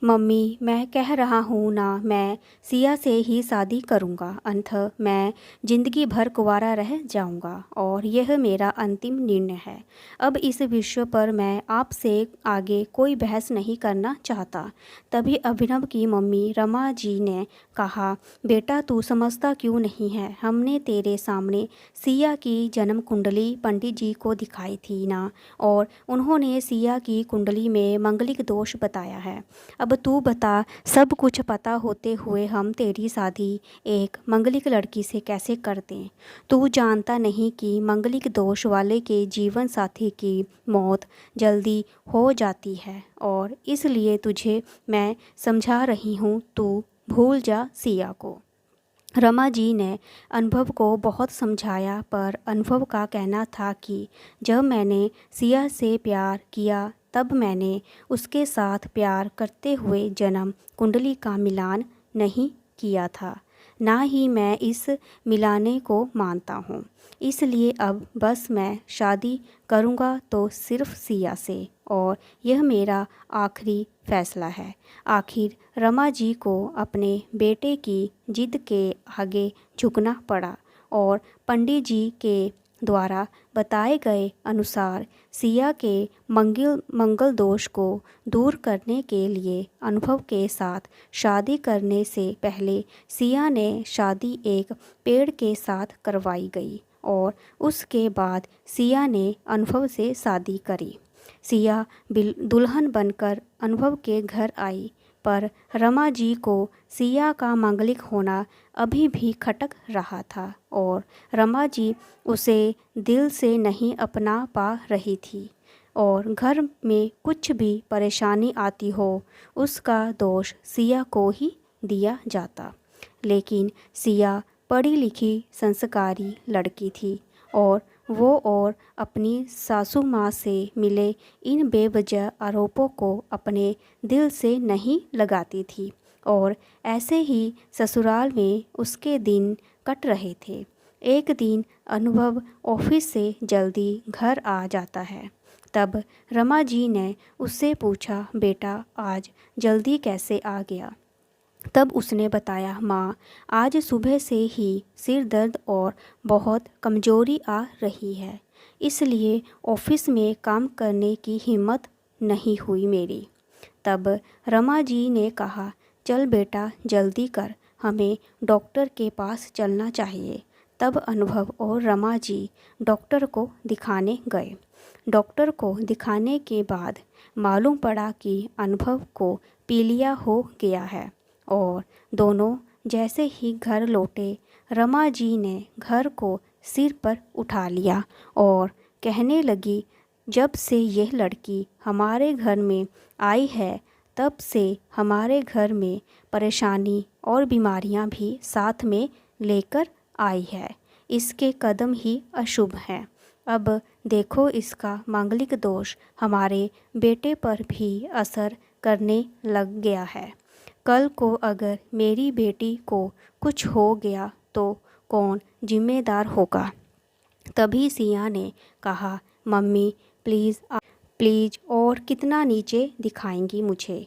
Mummy, मैं कह रहा हूँ ना, मैं सिया से ही शादी करूँगा। अंततः मैं ज़िंदगी भर कुंवारा रह जाऊँगा और यह मेरा अंतिम निर्णय है। अब इस विषय पर मैं आपसे आगे कोई बहस नहीं करना चाहता। तभी अभिनव की मम्मी रमा जी ने कहा, बेटा तू समझता क्यों नहीं है? हमने तेरे सामने सिया की जन्म कुंडली पंडित जी को दिखाई थी ना, और उन्होंने सिया की कुंडली में मंगलिक दोष बताया है। अब तू बता, सब कुछ पता होते हुए हम तेरी शादी एक मंगलिक लड़की से कैसे कर दें? तू जानता नहीं कि मंगलिक दोष वाले के जीवन साथी की मौत जल्दी हो जाती है, और इसलिए तुझे मैं समझा रही हूँ, तू भूल जा सिया को। रमा जी ने अनुभव को बहुत समझाया, पर अनुभव का कहना था कि जब मैंने सिया से प्यार किया तब मैंने उसके साथ प्यार करते हुए जन्म कुंडली का मिलान नहीं किया था, ना ही मैं इस मिलाने को मानता हूँ। इसलिए अब बस मैं शादी करूँगा तो सिर्फ सिया से, और यह मेरा आखिरी फैसला है। आखिर रमा जी को अपने बेटे की जिद के आगे झुकना पड़ा, और पंडित जी के द्वारा बताए गए अनुसार सिया के मंगल दोष को दूर करने के लिए अनुभव के साथ शादी करने से पहले सिया ने शादी एक पेड़ के साथ करवाई गई, और उसके बाद सिया ने अनुभव से शादी करी। सिया दुल्हन बनकर अनुभव के घर आई, पर रमा जी को सिया का मांगलिक होना अभी भी खटक रहा था, और रमा जी उसे दिल से नहीं अपना पा रही थी, और घर में कुछ भी परेशानी आती हो उसका दोष सिया को ही दिया जाता। लेकिन सिया पढ़ी लिखी संस्कारी लड़की थी, और अपनी सासू माँ से मिले इन बेवजह आरोपों को अपने दिल से नहीं लगाती थी, और ऐसे ही ससुराल में उसके दिन कट रहे थे। एक दिन अनुभव ऑफिस से जल्दी घर आ जाता है। तब रमा जी ने उससे पूछा, बेटा आज जल्दी कैसे आ गया? तब उसने बताया, माँ आज सुबह से ही सिर दर्द और बहुत कमज़ोरी आ रही है, इसलिए ऑफिस में काम करने की हिम्मत नहीं हुई मेरी। तब रमा जी ने कहा, चल बेटा जल्दी कर, हमें डॉक्टर के पास चलना चाहिए। तब अनुभव और रमा जी डॉक्टर को दिखाने गए। डॉक्टर को दिखाने के बाद मालूम पड़ा कि अनुभव को पीलिया हो गया है, और दोनों जैसे ही घर लौटे रमा जी ने घर को सिर पर उठा लिया और कहने लगी, जब से यह लड़की हमारे घर में आई है तब से हमारे घर में परेशानी और बीमारियां भी साथ में लेकर आई है। इसके कदम ही अशुभ हैं। अब देखो, इसका मांगलिक दोष हमारे बेटे पर भी असर करने लग गया है। कल को अगर मेरी बेटी को कुछ हो गया तो कौन जिम्मेदार होगा? तभी सिया ने कहा, मम्मी प्लीज़ प्लीज़, और कितना नीचे दिखाएंगी मुझे?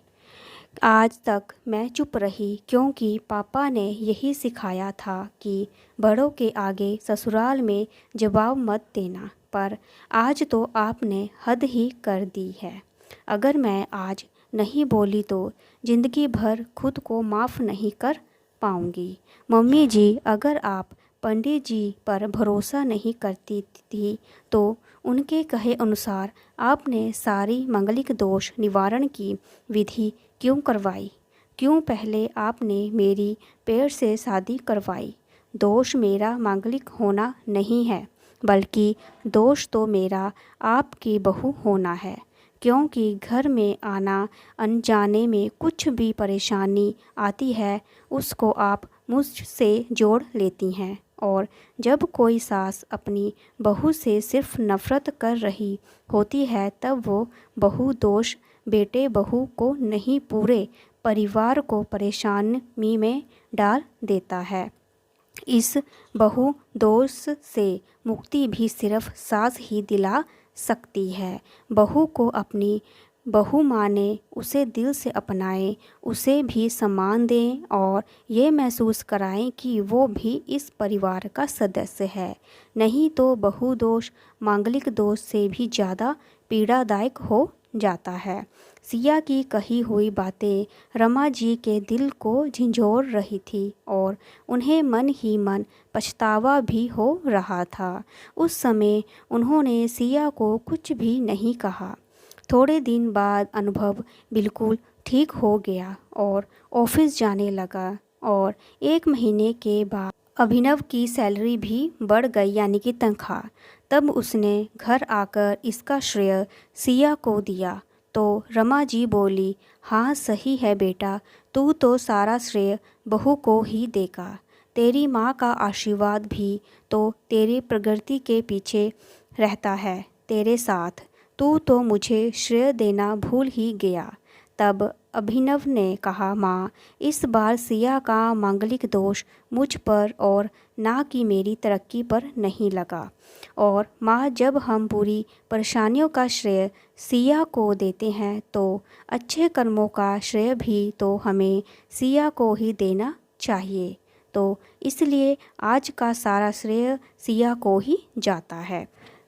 आज तक मैं चुप रही क्योंकि पापा ने यही सिखाया था कि बड़ों के आगे ससुराल में जवाब मत देना, पर आज तो आपने हद ही कर दी है। अगर मैं आज नहीं बोली तो ज़िंदगी भर खुद को माफ़ नहीं कर पाऊँगी। मम्मी जी, अगर आप पंडित जी पर भरोसा नहीं करती थी तो उनके कहे अनुसार आपने सारी मंगलिक दोष निवारण की विधि क्यों करवाई? क्यों पहले आपने मेरी पेड़ से शादी करवाई? दोष मेरा मांगलिक होना नहीं है, बल्कि दोष तो मेरा आपकी बहू होना है, क्योंकि घर में आना अनजाने में कुछ भी परेशानी आती है उसको आप मुझसे जोड़ लेती हैं, और जब कोई सास अपनी बहू से सिर्फ नफ़रत कर रही होती है तब वो बहू दोष बेटे बहू को नहीं, पूरे परिवार को परेशानी में डाल देता है। इस बहु दोष से मुक्ति भी सिर्फ सास ही दिला सकती है। बहू को अपनी बहू माने, उसे दिल से अपनाएं, उसे भी सम्मान दें और ये महसूस कराएं कि वो भी इस परिवार का सदस्य है। नहीं तो बहु दोष मांगलिक दोष से भी ज़्यादा पीड़ादायक हो जाता है। सिया की कही हुई बातें रमा जी के दिल को झंझोर रही थी और उन्हें मन ही मन पछतावा भी हो रहा था। उस समय उन्होंने सिया को कुछ भी नहीं कहा। थोड़े दिन बाद अनुभव बिल्कुल ठीक हो गया और ऑफिस जाने लगा और 1 महीने के बाद अभिनव की सैलरी भी बढ़ गई, यानी कि तनख्वाह। तब उसने घर आकर इसका श्रेय सिया को दिया तो रमा जी बोली, हाँ सही है बेटा, तू तो सारा श्रेय बहू को ही देगा। तेरी माँ का आशीर्वाद भी तो तेरी प्रगति के पीछे रहता है, तेरे साथ। तू तो मुझे श्रेय देना भूल ही गया। तब अभिनव ने कहा, माँ, इस बार सिया का मांगलिक दोष मुझ पर और ना कि मेरी तरक्की पर नहीं लगा। और माँ, जब हम बुरी परेशानियों का श्रेय सिया को देते हैं तो अच्छे कर्मों का श्रेय भी तो हमें सिया को ही देना चाहिए। तो इसलिए आज का सारा श्रेय सिया को ही जाता है।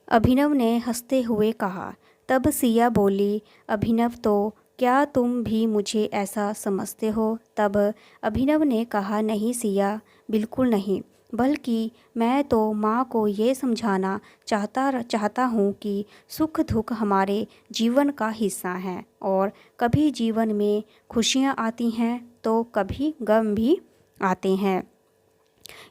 अभिनव ने हंसते हुए कहा। तब सिया बोली, अभिनव, तो क्या तुम भी मुझे ऐसा समझते हो? तब अभिनव ने कहा, नहीं सिया, बिल्कुल नहीं, बल्कि मैं तो माँ को ये समझाना चाहता हूँ कि सुख दुख हमारे जीवन का हिस्सा है और कभी जीवन में खुशियाँ आती हैं तो कभी गम भी आते हैं।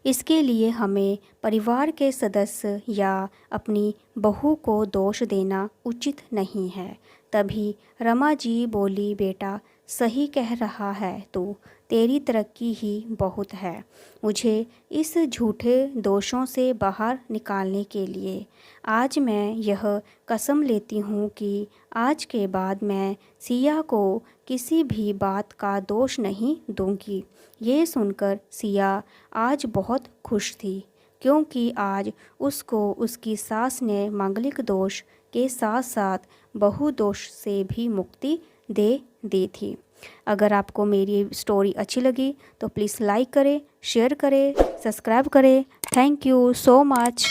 इसके लिए हमें परिवार के सदस्य या अपनी बहू को दोष देना उचित नहीं है। तभी रमा जी बोली, बेटा सही कह रहा है तू, तेरी तरक्की ही बहुत है मुझे इस झूठे दोषों से बाहर निकालने के लिए। आज मैं यह कसम लेती हूँ कि आज के बाद मैं सिया को किसी भी बात का दोष नहीं दूंगी। ये सुनकर सिया आज बहुत खुश थी, क्योंकि आज उसको उसकी सास ने मांगलिक दोष के साथ साथ बहु दोष से भी मुक्ति दे दी थी। अगर आपको मेरी स्टोरी अच्छी लगी तो प्लीज़ लाइक करें, शेयर करें, सब्सक्राइब करें। Thank you so much.